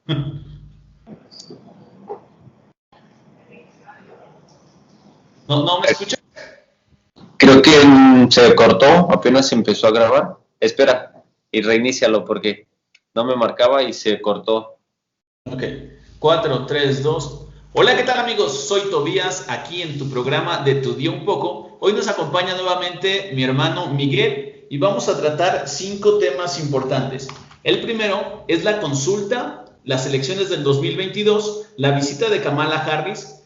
¿No, no me escucha? Creo que se cortó, apenas empezó a grabar. Espera, y reinícialo porque no me marcaba y se cortó. Ok, 4, 3, 2. Hola, ¿qué tal amigos? Soy Tobías, aquí en tu programa de Tu Día Un Poco. Hoy nos acompaña nuevamente mi hermano Miguel y vamos a tratar 5 temas importantes. El primero es la consulta, las elecciones del 2022, la visita de Kamala Harris,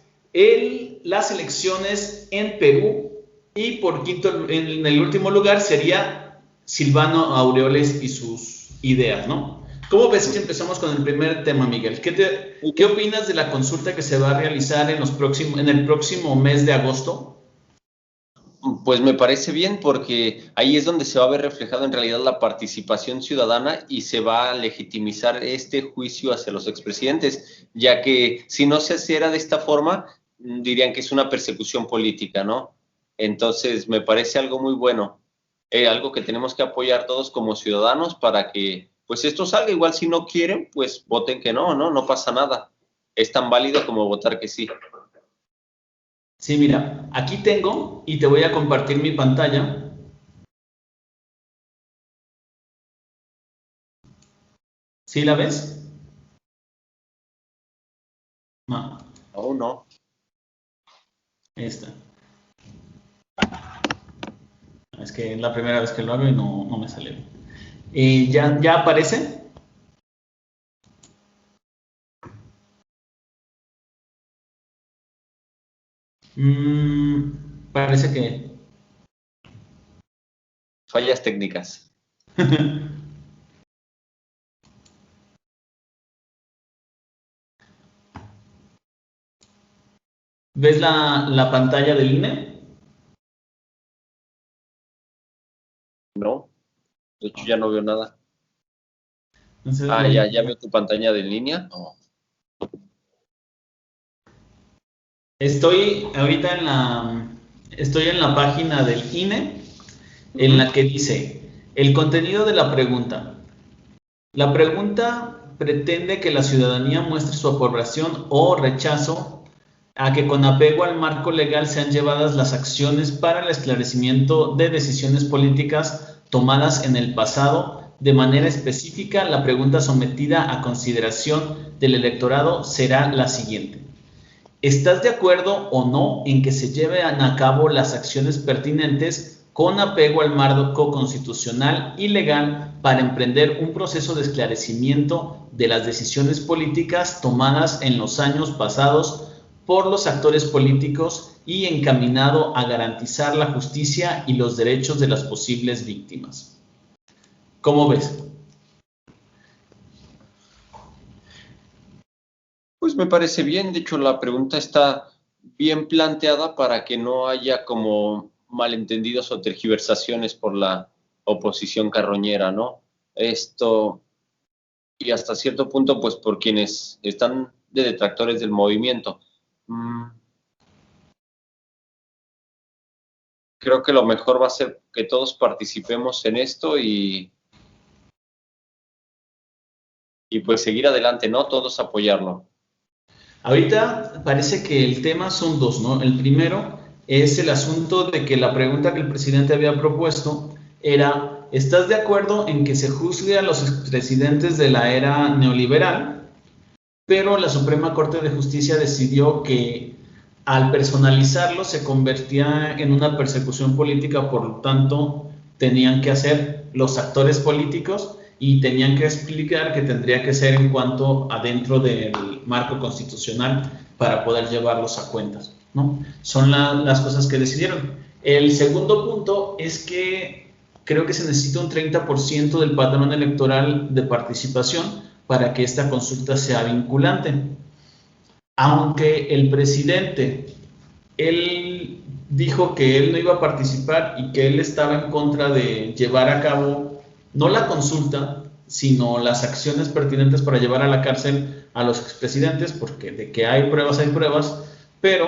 las elecciones en Perú y por quinto, en el último lugar sería Silvano Aureoles y sus ideas, ¿no? ¿Cómo ves si empezamos con el primer tema, Miguel? ¿Qué opinas de la consulta que se va a realizar en el próximo mes de agosto? Pues me parece bien porque ahí es donde se va a ver reflejado en realidad la participación ciudadana y se va a legitimizar este juicio hacia los expresidentes, ya que si no se hiciera de esta forma, dirían que es una persecución política, ¿no? Entonces me parece algo muy bueno, algo que tenemos que apoyar todos como ciudadanos para que pues esto salga. Igual si no quieren, pues voten que no, ¿no? No pasa nada. Es tan válido como votar que sí. Sí, mira, aquí tengo y te voy a compartir mi pantalla. ¿Sí la ves? No, Aún no. esta. Es que es la primera vez que lo hago y no me sale. ¿Ya aparece? Parece que... Fallas técnicas. ¿Ves la pantalla del INE? No, de hecho ya no veo nada. Entonces, Ya veo tu pantalla de línea. Oh. estoy ahorita estoy en la página del INE en la que dice el contenido de la pregunta. La pregunta pretende que la ciudadanía muestre su aprobación o rechazo a que con apego al marco legal sean llevadas las acciones para el esclarecimiento de decisiones políticas tomadas en el pasado. De manera específica, la pregunta sometida a consideración del electorado será la siguiente. ¿Estás de acuerdo o no en que se lleven a cabo las acciones pertinentes con apego al marco constitucional y legal para emprender un proceso de esclarecimiento de las decisiones políticas tomadas en los años pasados por los actores políticos y encaminado a garantizar la justicia y los derechos de las posibles víctimas? ¿Cómo ves? Pues me parece bien. De hecho, la pregunta está bien planteada para que no haya como malentendidos o tergiversaciones por la oposición carroñera, ¿no? Esto, y hasta cierto punto, pues por quienes están de detractores del movimiento. Creo que lo mejor va a ser que todos participemos en esto y pues seguir adelante, ¿no? Todos apoyarlo. Ahorita parece que el tema son dos, ¿no? El primero es el asunto de que la pregunta que el presidente había propuesto era, ¿estás de acuerdo en que se juzgue a los expresidentes de la era neoliberal? Pero la Suprema Corte de Justicia decidió que al personalizarlo se convertía en una persecución política, por lo tanto tenían que hacer los actores políticos y tenían que explicar que tendría que ser en cuanto adentro del marco constitucional para poder llevarlos a cuentas, ¿no? Son las cosas que decidieron. El segundo punto es que creo que se necesita un 30% del padrón electoral de participación para que esta consulta sea vinculante. Aunque el presidente, él dijo que él no iba a participar y que él estaba en contra de llevar a cabo no la consulta, sino las acciones pertinentes para llevar a la cárcel a los expresidentes, porque de que hay pruebas, pero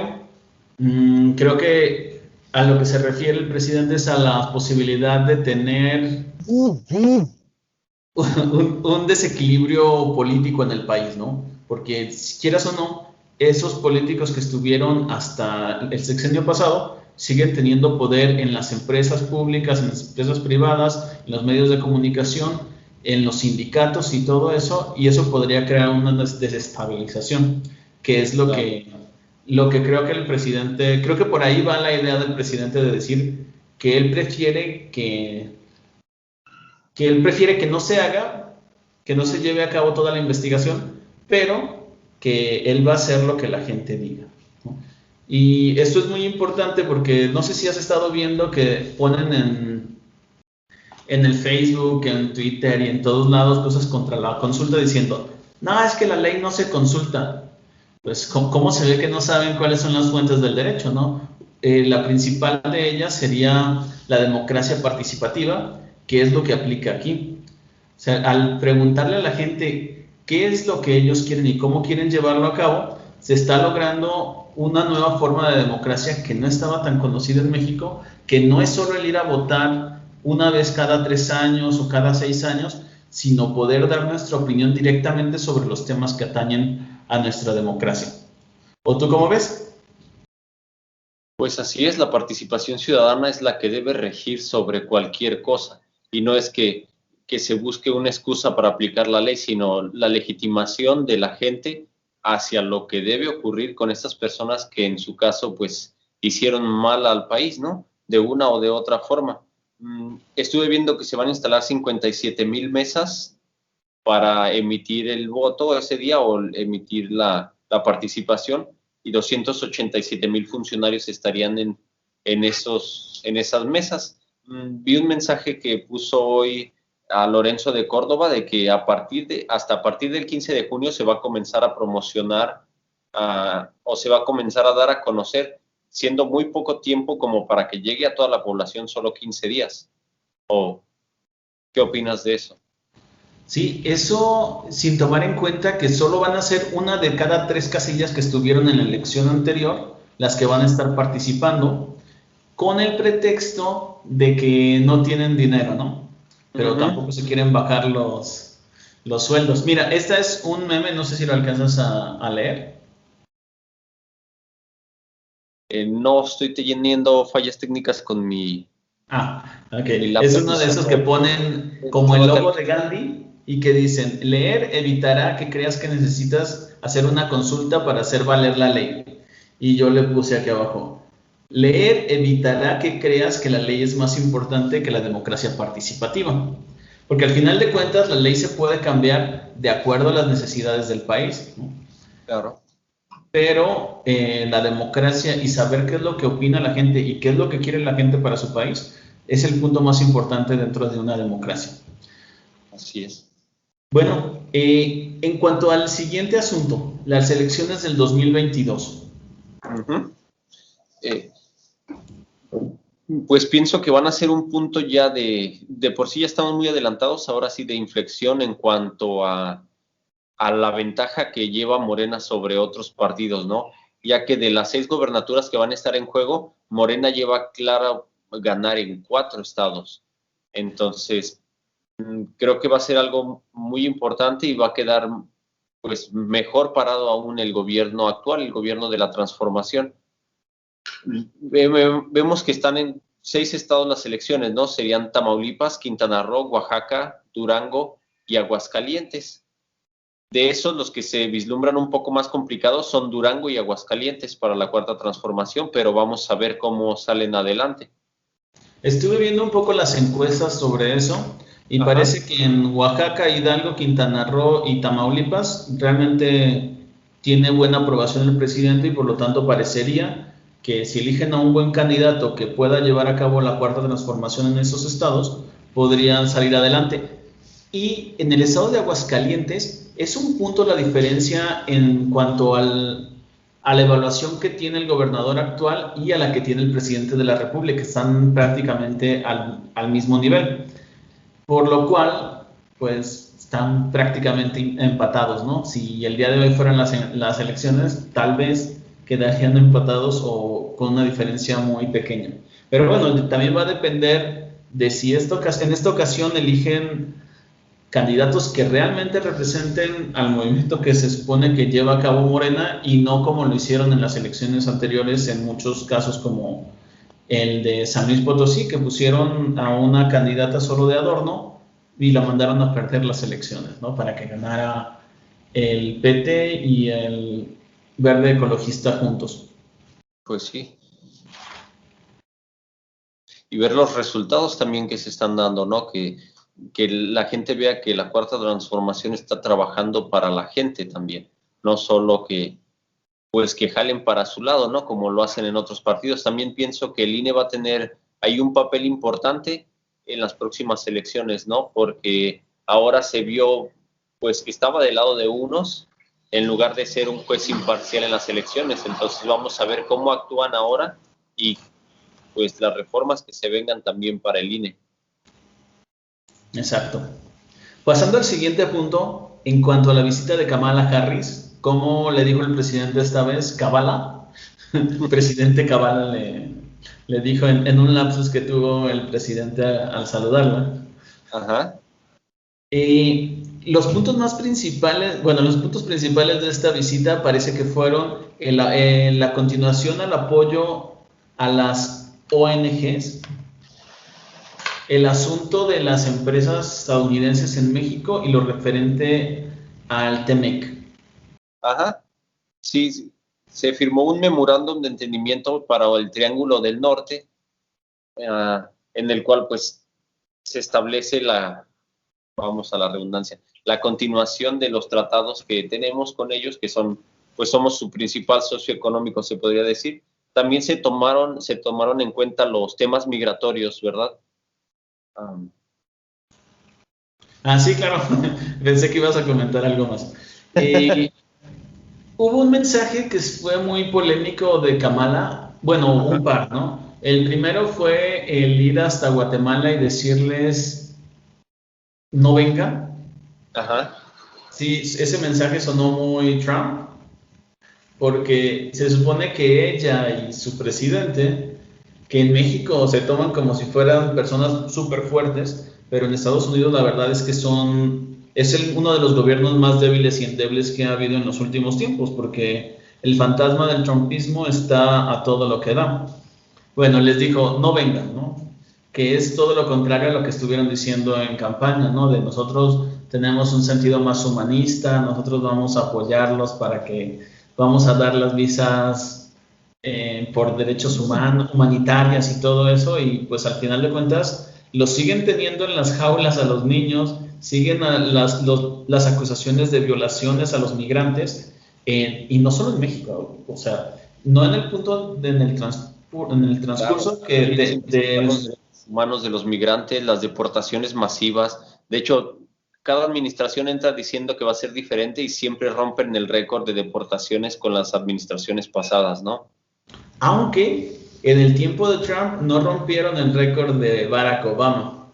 creo que a lo que se refiere el presidente es a la posibilidad de tener un desequilibrio político en el país, ¿no? Porque si quieras o no, esos políticos que estuvieron hasta el sexenio pasado siguen teniendo poder en las empresas públicas, en las empresas privadas, en los medios de comunicación, en los sindicatos y todo eso, y eso podría crear una desestabilización, que es lo que creo que el presidente, creo que por ahí va la idea del presidente de decir que él prefiere que no se haga, que no se lleve a cabo toda la investigación, pero que él va a hacer lo que la gente diga, ¿no? Y esto es muy importante porque no sé si has estado viendo que ponen en el Facebook, en Twitter y en todos lados cosas contra la consulta diciendo, no, es que la ley no se consulta. Pues, ¿cómo se ve que no saben cuáles son las fuentes del derecho, no? La principal de ellas sería la democracia participativa, que es lo que aplica aquí. O sea, al preguntarle a la gente qué es lo que ellos quieren y cómo quieren llevarlo a cabo, se está logrando una nueva forma de democracia que no estaba tan conocida en México, que no es solo el ir a votar una vez cada 3 años o cada 6 años, sino poder dar nuestra opinión directamente sobre los temas que atañen a nuestra democracia. ¿O tú cómo ves? Pues así es, la participación ciudadana es la que debe regir sobre cualquier cosa, y no es que se busque una excusa para aplicar la ley, sino la legitimación de la gente hacia lo que debe ocurrir con estas personas que en su caso pues hicieron mal al país, ¿no? De una o de otra forma. Estuve viendo que se van a instalar 57,000 mesas para emitir el voto ese día o emitir la participación, y 287,000 funcionarios estarían en esas mesas. Vi un mensaje que puso hoy a Lorenzo de Córdoba de que hasta a partir del 15 de junio se va a comenzar a promocionar o se va a comenzar a dar a conocer, siendo muy poco tiempo como para que llegue a toda la población, solo 15 días. ¿O qué opinas de eso? Sí, eso sin tomar en cuenta que solo van a ser una de cada 3 casillas que estuvieron en la elección anterior, las que van a estar participando, con el pretexto de que no tienen dinero, ¿no? Pero tampoco se quieren bajar los sueldos. Mira, esta es un meme, no sé si lo alcanzas a leer. No estoy teniendo fallas técnicas con mi... Ok. Es uno de esos que ponen como el logo de Gandhi y que dicen, leer evitará que creas que necesitas hacer una consulta para hacer valer la ley. Y yo le puse aquí abajo, leer evitará que creas que la ley es más importante que la democracia participativa. Porque al final de cuentas la ley se puede cambiar de acuerdo a las necesidades del país, ¿no? Claro. Pero la democracia y saber qué es lo que opina la gente y qué es lo que quiere la gente para su país es el punto más importante dentro de una democracia. Así es. Bueno, en cuanto al siguiente asunto, las elecciones del 2022. Pues pienso que van a ser un punto ya de por sí ya estamos muy adelantados, ahora sí de inflexión en cuanto a la ventaja que lleva Morena sobre otros partidos, ¿no? Ya que de las 6 gobernaturas que van a estar en juego, Morena lleva claro ganar en 4 estados. Entonces, creo que va a ser algo muy importante y va a quedar pues mejor parado aún el gobierno actual, el gobierno de la transformación. Vemos que están en 6 estados las elecciones, ¿no? Serían Tamaulipas, Quintana Roo, Oaxaca, Durango y Aguascalientes. De esos, los que se vislumbran un poco más complicados son Durango y Aguascalientes para la cuarta transformación, pero vamos a ver cómo salen adelante. Estuve viendo un poco las encuestas sobre eso y parece que en Oaxaca, Hidalgo, Quintana Roo y Tamaulipas realmente tiene buena aprobación el presidente y por lo tanto parecería que si eligen a un buen candidato que pueda llevar a cabo la cuarta transformación en esos estados, podrían salir adelante. Y en el estado de Aguascalientes es un punto la diferencia en cuanto a la evaluación que tiene el gobernador actual y a la que tiene el presidente de la República, que están prácticamente al mismo nivel. Por lo cual, pues están prácticamente empatados, ¿no? Si el día de hoy fueran las elecciones, tal vez quedarían empatados o con una diferencia muy pequeña. Pero bueno, también va a depender de si en esta ocasión eligen candidatos que realmente representen al movimiento que se supone que lleva a cabo Morena y no como lo hicieron en las elecciones anteriores, en muchos casos como el de San Luis Potosí, que pusieron a una candidata solo de adorno y la mandaron a perder las elecciones, ¿no? Para que ganara el PT y el Verde Ecologista juntos. Pues sí. Y ver los resultados también que se están dando, ¿no? Que la gente vea que la Cuarta Transformación está trabajando para la gente también, no solo que jalen para su lado, ¿no? Como lo hacen en otros partidos. También pienso que el INE va a tener ahí un papel importante en las próximas elecciones, ¿no? Porque ahora se vio, pues, que estaba del lado de unos en lugar de ser un juez imparcial en las elecciones. Entonces vamos a ver cómo actúan ahora y, pues, las reformas que se vengan también para el INE. Exacto. Pasando al siguiente punto, en cuanto a la visita de Kamala Harris, ¿cómo le dijo el presidente esta vez? ¿Kabala? Presidente Kabala le dijo en un lapsus que tuvo el presidente al saludarla. Ajá. Los puntos más principales, bueno, los puntos principales de esta visita parece que fueron la continuación al apoyo a las ONGs, el asunto de las empresas estadounidenses en México y lo referente al TEMEC. Ajá, sí, se firmó un memorándum de entendimiento para el Triángulo del Norte, en el cual pues se establece vamos a la redundancia, la continuación de los tratados que tenemos con ellos, que son, pues somos su principal socio económico, se podría decir. También se tomaron en cuenta los temas migratorios, ¿verdad? Sí, claro. Pensé que ibas a comentar algo más. Hubo un mensaje que fue muy polémico de Kamala, bueno, un par, ¿no? El primero fue el ir hasta Guatemala y decirles no vengan. Ajá. Sí, ese mensaje sonó muy Trump, porque se supone que ella y su presidente, que en México se toman como si fueran personas súper fuertes, pero en Estados Unidos la verdad es que uno de los gobiernos más débiles y endebles que ha habido en los últimos tiempos, porque el fantasma del trumpismo está a todo lo que da. Bueno, les dijo, no vengan, ¿no? Que es todo lo contrario a lo que estuvieron diciendo en campaña, ¿no? De nosotros tenemos un sentido más humanista, nosotros vamos a apoyarlos vamos a dar las visas por derechos humanitarias y todo eso, y pues al final de cuentas los siguen teniendo en las jaulas a los niños, siguen las acusaciones de violaciones a los migrantes, y no solo en México, o sea, no en el punto en el transcurso, claro, que de los humanos de los migrantes, las deportaciones masivas. De hecho, cada administración entra diciendo que va a ser diferente y siempre rompen el récord de deportaciones con las administraciones pasadas, ¿no? Aunque en el tiempo de Trump no rompieron el récord de Barack Obama.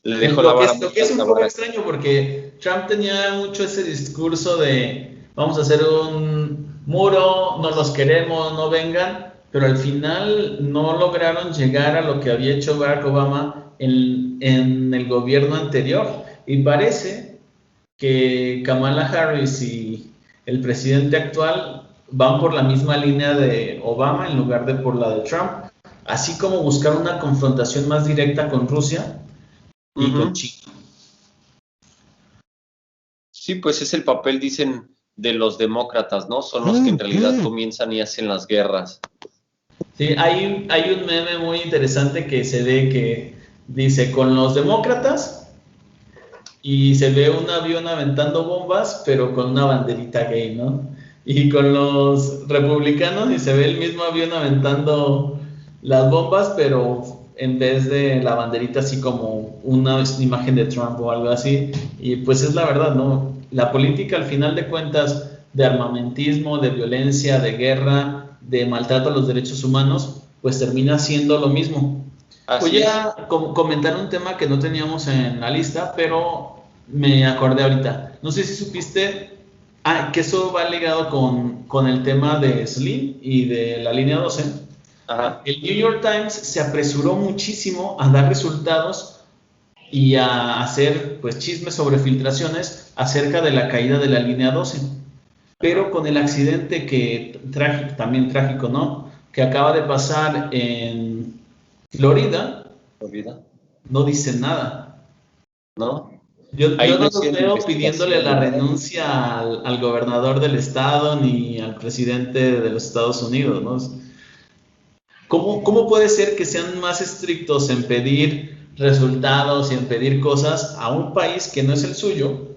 Le dejó la vara. Lo que es un poco extraño, porque Trump tenía mucho ese discurso de vamos a hacer un muro, no los queremos, no vengan, pero al final no lograron llegar a lo que había hecho Barack Obama en el gobierno anterior, y parece que Kamala Harris y el presidente actual van por la misma línea de Obama en lugar de por la de Trump, así como buscar una confrontación más directa con Rusia y con China. Sí, pues es el papel, dicen, de los demócratas, ¿no? Son los que en realidad comienzan y hacen las guerras. Sí, hay un meme muy interesante que se ve que dice con los demócratas y se ve un avión aventando bombas, pero con una banderita gay, ¿no? Y con los republicanos y se ve el mismo avión aventando las bombas, pero en vez de la banderita así como una imagen de Trump o algo así. Y pues es la verdad, ¿no? La política al final de cuentas de armamentismo, de violencia, de guerra, de maltrato a los derechos humanos, pues termina siendo lo mismo. Voy a comentar un tema que no teníamos en la lista, pero me acordé ahorita. No sé si supiste que eso va ligado con el tema de Slim y de la línea 12. Ajá. El New York Times se apresuró muchísimo a dar resultados y a hacer pues chismes sobre filtraciones acerca de la caída de la línea 12. Pero con el accidente que también trágico, ¿no? Que acaba de pasar en Florida, no dicen nada. ¿No? Yo Ahí no no los hicieron veo pidiéndole investigación ni la nada. renuncia al gobernador del estado ni al presidente de los Estados Unidos, ¿no? ¿Cómo puede ser que sean más estrictos en pedir resultados y en pedir cosas a un país que no es el suyo,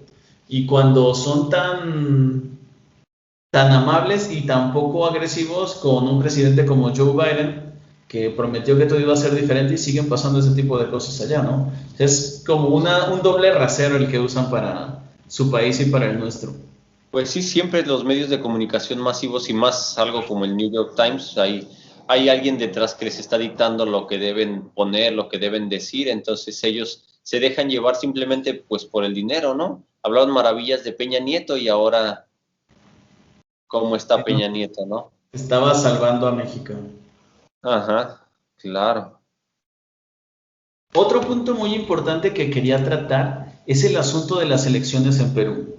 y cuando son tan amables y tan poco agresivos con un presidente como Joe Biden, que prometió que todo iba a ser diferente, y siguen pasando ese tipo de cosas allá, ¿no? Es como un doble rasero el que usan para su país y para el nuestro. Pues sí, siempre los medios de comunicación masivos y más algo como el New York Times, hay alguien detrás que les está dictando lo que deben poner, lo que deben decir, entonces ellos se dejan llevar simplemente pues por el dinero, ¿no? Hablaban maravillas de Peña Nieto y ahora cómo está Peña Nieto, ¿no? Estaba salvando a México. Ajá, claro. Otro punto muy importante que quería tratar es el asunto de las elecciones en Perú.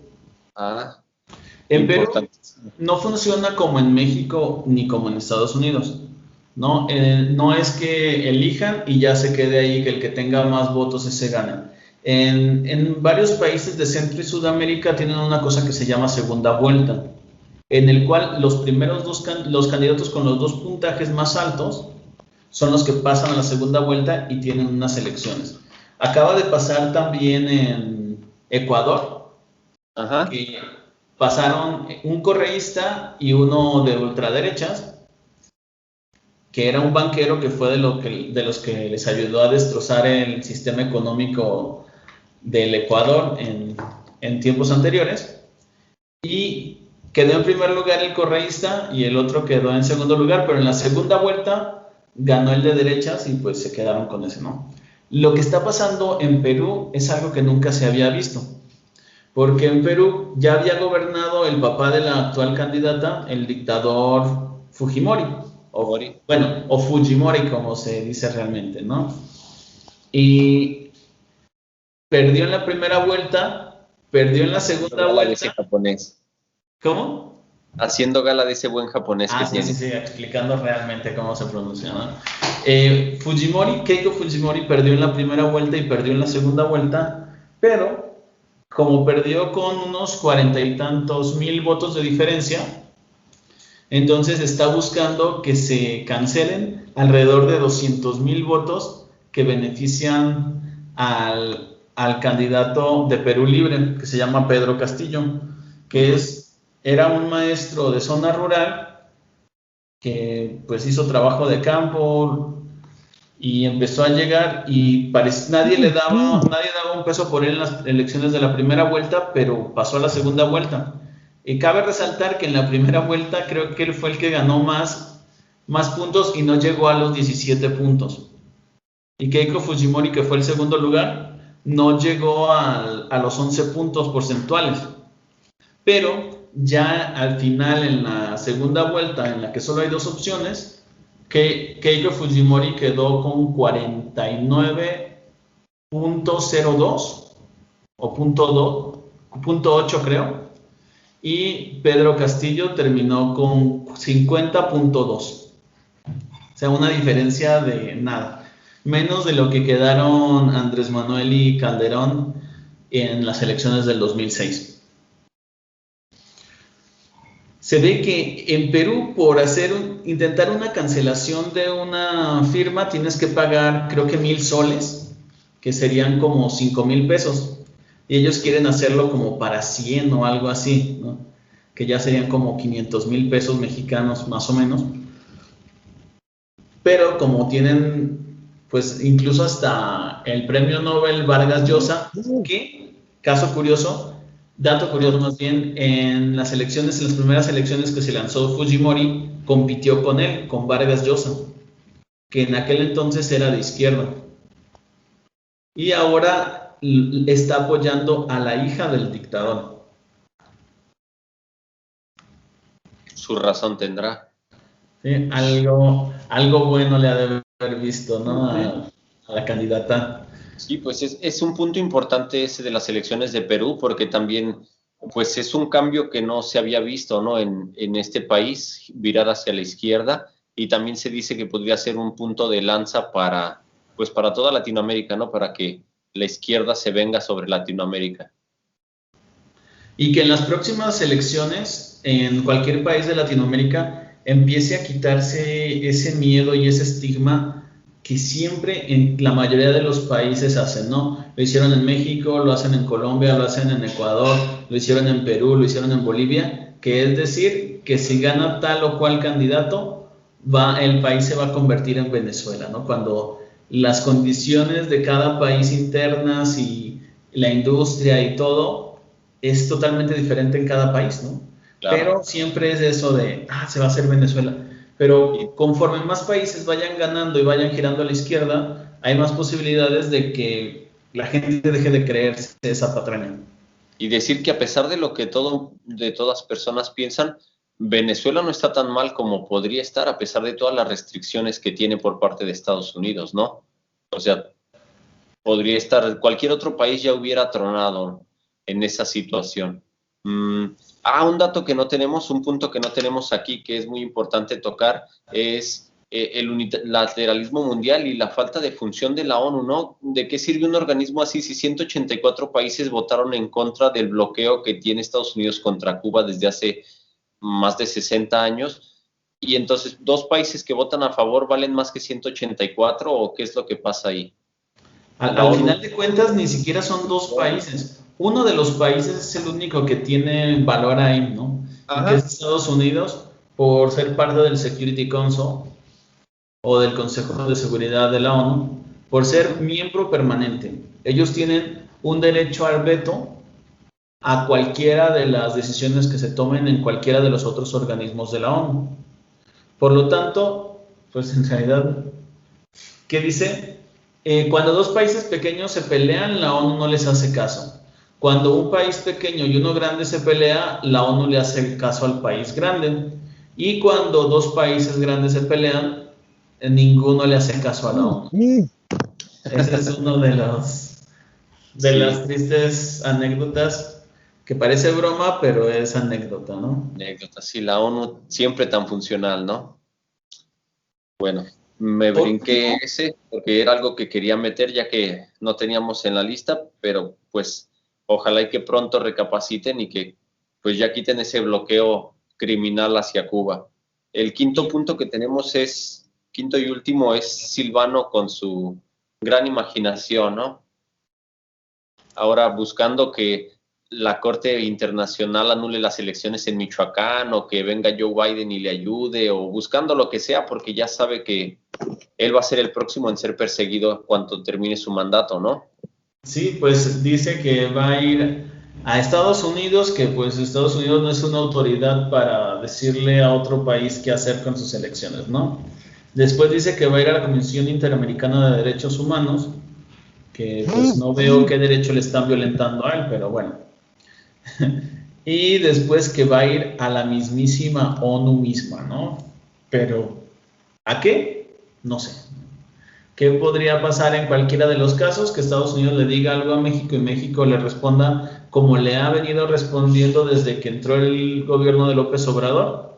Ah, En Perú importante. no funciona como en México ni como en Estados Unidos, ¿no? No es que elijan y ya se quede ahí, que el que tenga más votos ese gana. En varios países de Centro y Sudamérica tienen una cosa que se llama segunda vuelta, en el cual los primeros los candidatos con los dos puntajes más altos son los que pasan a la segunda vuelta y tienen unas elecciones. Acaba de pasar también en Ecuador, Ajá. que pasaron un correísta y uno de ultraderechas, que era un banquero que fue de los que les ayudó a destrozar el sistema económico del Ecuador en tiempos anteriores, y quedó en primer lugar el correísta y el otro quedó en segundo lugar, pero en la segunda vuelta ganó el de derechas y pues se quedaron con ese, ¿no? Lo que está pasando en Perú es algo que nunca se había visto, porque en Perú ya había gobernado el papá de la actual candidata, el dictador Fujimori, o Fujimori como se dice realmente, ¿no? Y perdió en la primera vuelta, perdió en la segunda Gala de ese vuelta. japonés. ¿Cómo? Haciendo gala de ese buen japonés que Sí, tiene. sí, explicando realmente cómo se pronuncia, ¿no? Keiko Fujimori perdió en la primera vuelta y perdió en la segunda vuelta, pero como perdió con unos 40 y tantos mil votos de diferencia, entonces está buscando que se cancelen alrededor de 200,000 votos que benefician al candidato de Perú Libre, que se llama Pedro Castillo, que era un maestro de zona rural que pues hizo trabajo de campo y empezó a llegar, y nadie daba un peso por él en las elecciones de la primera vuelta, pero pasó a la segunda vuelta. Y cabe resaltar que en la primera vuelta creo que él fue el que ganó más puntos y no llegó a los 17 puntos. Y Keiko Fujimori, que fue el segundo lugar, no llegó a los 11 puntos porcentuales. Pero ya al final, en la segunda vuelta, en la que solo hay dos opciones, Keiko Fujimori quedó con 49.02 o punto 8 creo, y Pedro Castillo terminó con 50.2. O sea, una diferencia de nada, menos de lo que quedaron Andrés Manuel y Calderón en las elecciones del 2006. Se ve que en Perú, por intentar una cancelación de una firma, tienes que pagar creo que 1,000 soles, que serían como 5,000 pesos, y ellos quieren hacerlo como para 100 o algo así, ¿no? Que ya serían como 500,000 pesos mexicanos más o menos. Pero como tienen pues incluso hasta el premio Nobel Vargas Llosa, que, dato curioso más bien, en las primeras elecciones que se lanzó Fujimori, compitió con él, con Vargas Llosa, que en aquel entonces era de izquierda. Y ahora está apoyando a la hija del dictador. Su razón tendrá. Sí, algo bueno le ha de haber visto, ¿no? A la candidata. Sí, pues es un punto importante ese de las elecciones de Perú, porque también pues es un cambio que no se había visto, ¿no? En este país, virar hacia la izquierda, y también se dice que podría ser un punto de lanza para, pues para toda Latinoamérica, ¿no? Para que la izquierda se venga sobre Latinoamérica. Y que en las próximas elecciones, en cualquier país de Latinoamérica, empiece a quitarse ese miedo y ese estigma que siempre en la mayoría de los países hacen, ¿no? Lo hicieron en México, lo hacen en Colombia, lo hacen en Ecuador, lo hicieron en Perú, lo hicieron en Bolivia, que es decir, que si gana tal o cual candidato, el país se va a convertir en Venezuela, ¿no? Cuando las condiciones de cada país internas y la industria y todo es totalmente diferente en cada país, ¿no? Claro. Pero siempre es eso de, se va a hacer Venezuela. Pero conforme más países vayan ganando y vayan girando a la izquierda, hay más posibilidades de que la gente deje de creerse esa patraña. Y decir que a pesar de lo que de todas personas piensan, Venezuela no está tan mal como podría estar a pesar de todas las restricciones que tiene por parte de Estados Unidos, ¿no? O sea, podría estar, cualquier otro país ya hubiera tronado en esa situación. Un dato que no tenemos, un punto que no tenemos aquí que es muy importante tocar es el unilateralismo mundial y la falta de función de la ONU, ¿no? ¿De qué sirve un organismo así si 184 países votaron en contra del bloqueo que tiene Estados Unidos contra Cuba desde hace más de 60 años? Y entonces, ¿dos países que votan a favor valen más que 184 o qué es lo que pasa ahí? Al final de cuentas, ni siquiera son dos países. Uno de los países es el único que tiene valor ahí, ¿no? Que es Estados Unidos, por ser parte del Security Council o del Consejo de Seguridad de la ONU, por ser miembro permanente. Ellos tienen un derecho al veto a cualquiera de las decisiones que se tomen en cualquiera de los otros organismos de la ONU. Por lo tanto, pues en realidad, ¿qué dice? Cuando dos países pequeños se pelean, la ONU no les hace caso. Cuando un país pequeño y uno grande se pelea, la ONU le hace el caso al país grande. Y cuando dos países grandes se pelean, ninguno le hace caso a la ONU. Ese es uno de las tristes anécdotas que parece broma, pero es anécdota, ¿no? Anécdota, sí, la ONU siempre tan funcional, ¿no? Bueno, me brinqué ese porque era algo que quería meter ya que no teníamos en la lista, pero pues ojalá y que pronto recapaciten y que pues ya quiten ese bloqueo criminal hacia Cuba. El quinto punto que tenemos quinto y último, es Silvano con su gran imaginación, ¿no? Ahora buscando que la Corte Internacional anule las elecciones en Michoacán o que venga Joe Biden y le ayude o buscando lo que sea porque ya sabe que él va a ser el próximo en ser perseguido cuando termine su mandato, ¿no? Sí, pues dice que va a ir a Estados Unidos, que pues Estados Unidos no es una autoridad para decirle a otro país qué hacer con sus elecciones, ¿no? Después dice que va a ir a la Comisión Interamericana de Derechos Humanos, que pues no veo qué derecho le están violentando a él, pero bueno. Y después que va a ir a la mismísima ONU misma, ¿no? Pero, ¿a qué? No sé. ¿Qué podría pasar en cualquiera de los casos? Que Estados Unidos le diga algo a México y México le responda como le ha venido respondiendo desde que entró el gobierno de López Obrador.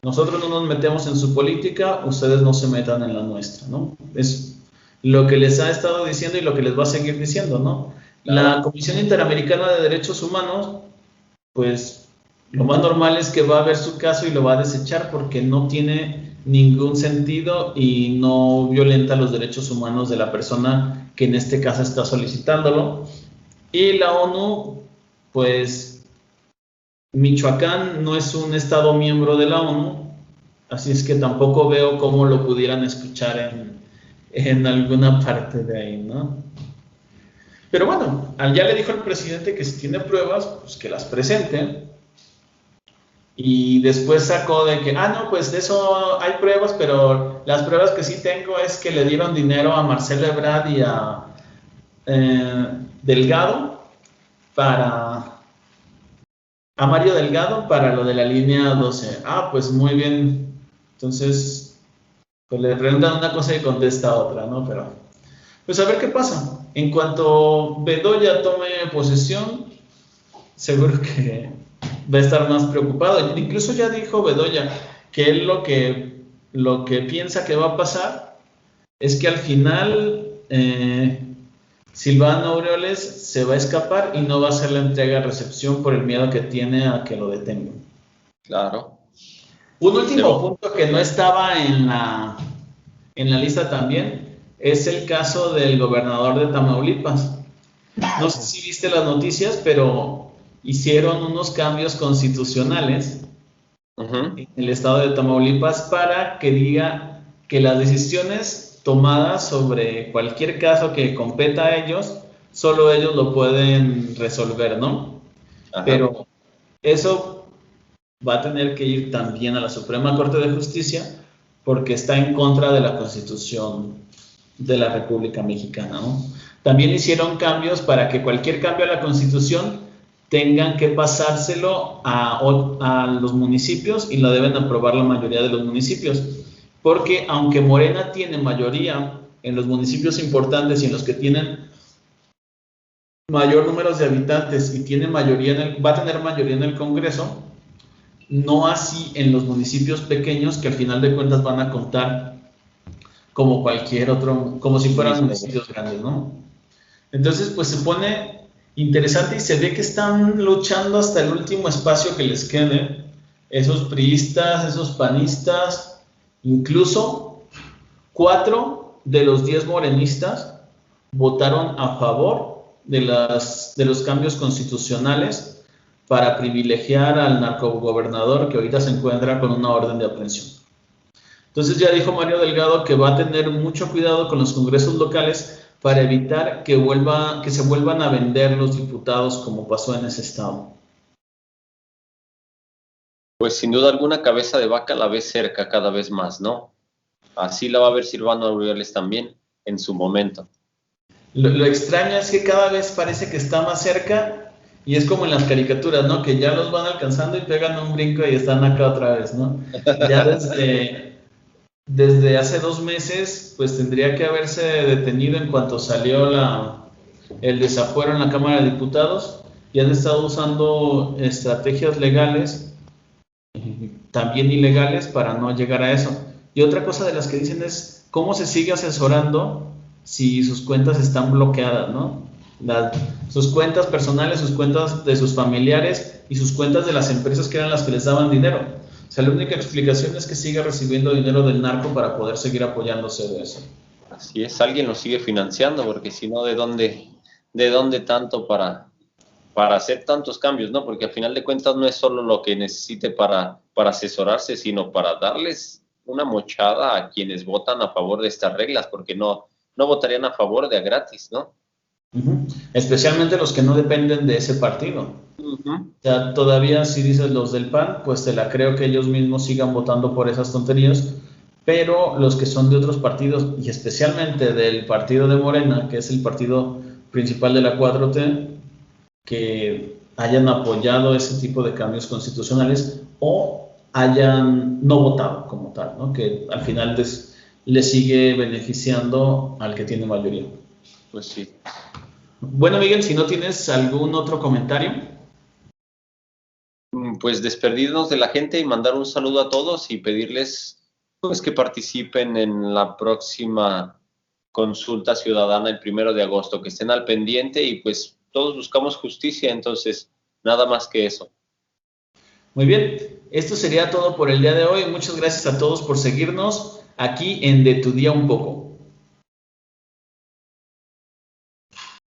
Nosotros no nos metemos en su política, ustedes no se metan en la nuestra, ¿no? Es lo que les ha estado diciendo y lo que les va a seguir diciendo, ¿no? La Comisión Interamericana de Derechos Humanos, pues lo más normal es que va a ver su caso y lo va a desechar porque no tiene ningún sentido y no violenta los derechos humanos de la persona que en este caso está solicitándolo. Y la ONU, pues Michoacán no es un estado miembro de la ONU, así es que tampoco veo cómo lo pudieran escuchar en alguna parte de ahí, ¿no? Pero bueno, ya le dijo el presidente que si tiene pruebas, pues que las presente. Y después sacó de que, no, pues de eso hay pruebas, pero las pruebas que sí tengo es que le dieron dinero a Marcelo Ebrard y a Delgado a Mario Delgado para lo de la línea 12. Pues muy bien. Entonces, pues le preguntan una cosa y contesta otra, ¿no? Pero, pues a ver qué pasa. en cuanto Bedoya tome posesión, seguro que va a estar más preocupado. Incluso ya dijo Bedoya que él lo que piensa que va a pasar es que al final Silvano Aureoles se va a escapar y no va a hacer la entrega-recepción por el miedo que tiene a que lo detengan. Claro. Un último punto que no estaba en la lista también es el caso del gobernador de Tamaulipas. No sé si viste las noticias, pero hicieron unos cambios constitucionales en el estado de Tamaulipas para que diga que las decisiones tomadas sobre cualquier caso que competa a ellos, solo ellos lo pueden resolver, ¿no? Ajá. Pero eso va a tener que ir también a la Suprema Corte de Justicia porque está en contra de la Constitución de la República Mexicana, ¿no? También hicieron cambios para que cualquier cambio a la Constitución tengan que pasárselo a los municipios y lo deben aprobar la mayoría de los municipios. Porque aunque Morena tiene mayoría en los municipios importantes y en los que tienen mayor número de habitantes y tiene mayoría va a tener mayoría en el Congreso, no así en los municipios pequeños que al final de cuentas van a contar como cualquier otro, como si fueran municipios grandes, ¿no? Entonces, pues se pone interesante y se ve que están luchando hasta el último espacio que les quede, esos priistas, esos panistas. Incluso 4 de los 10 morenistas votaron a favor de los cambios constitucionales para privilegiar al narcogobernador que ahorita se encuentra con una orden de aprehensión. Entonces ya dijo Mario Delgado que va a tener mucho cuidado con los congresos locales para evitar que se vuelvan a vender los diputados como pasó en ese estado. Pues sin duda alguna cabeza de vaca la ve cerca cada vez más, ¿no? Así la va a ver Silvano Aureoles también en su momento. Lo extraño es que cada vez parece que está más cerca y es como en las caricaturas, ¿no? Que ya los van alcanzando y pegan un brinco y están acá otra vez, ¿no? Ya desde hace 2 meses, pues tendría que haberse detenido en cuanto salió el desafuero en la Cámara de Diputados y han estado usando estrategias legales también ilegales para no llegar a eso. Y otra cosa de las que dicen es cómo se sigue asesorando si sus cuentas están bloqueadas, ¿no? Sus cuentas personales, sus cuentas de sus familiares y sus cuentas de las empresas que eran las que les daban dinero. O sea, la única explicación es que sigue recibiendo dinero del narco para poder seguir apoyándose de eso. Así es, alguien lo sigue financiando, porque si no, ¿de dónde tanto para hacer tantos cambios, ¿no? Porque al final de cuentas no es solo lo que necesite para asesorarse, sino para darles una mochada a quienes votan a favor de estas reglas, porque no votarían a favor de a gratis, ¿no? Especialmente los que no dependen de ese partido. O sea, todavía si dices los del PAN, pues te la creo que ellos mismos sigan votando por esas tonterías, pero los que son de otros partidos, y especialmente del partido de Morena, que es el partido principal de la 4T, que hayan apoyado ese tipo de cambios constitucionales o hayan no votado como tal, ¿no? Que al final le sigue beneficiando al que tiene mayoría. Pues sí. Bueno, Miguel, si no tienes algún otro comentario. Pues despedirnos de la gente y mandar un saludo a todos y pedirles pues que participen en la próxima consulta ciudadana el 1 de agosto, que estén al pendiente y pues todos buscamos justicia, entonces nada más que eso. Muy bien, esto sería todo por el día de hoy. Muchas gracias a todos por seguirnos aquí en De Tu Día Un Poco.